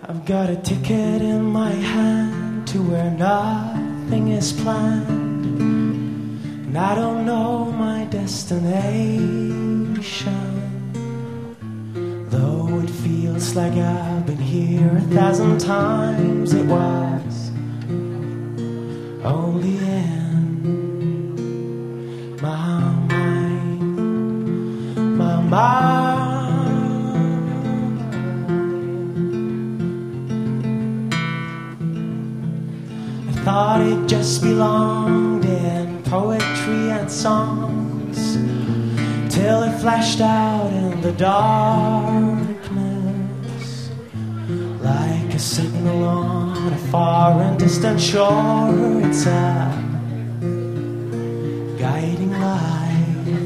I've got a ticket in my hand to where nothing is planned, and I don't know my destination, though it feels like I've been here 1,000 times. It was only in my mind, my mind. Thought it just belonged in poetry and songs, till it flashed out in the darkness, like a signal on a far and distant shore. It's a guiding light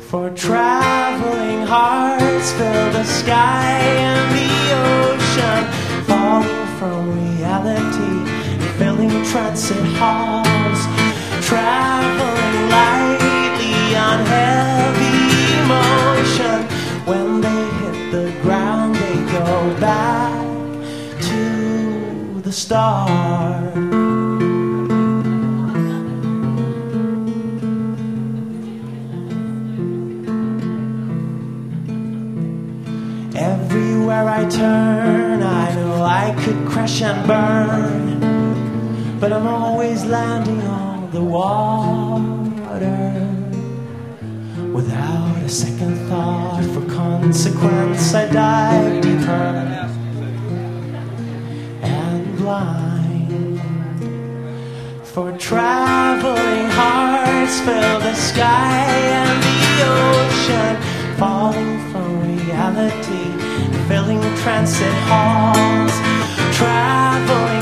for traveling hearts. Fill the sky and the ocean, falling from reality, filling transit halls, traveling lightly on heavy emotion. When they hit the ground, they go back to the start. Everywhere I turn, I know I could crash and burn, but I'm always landing on the water, without a second thought for consequence. I dive deeper and blind, for traveling hearts fill the sky and the ocean, falling from reality, filling transit halls, traveling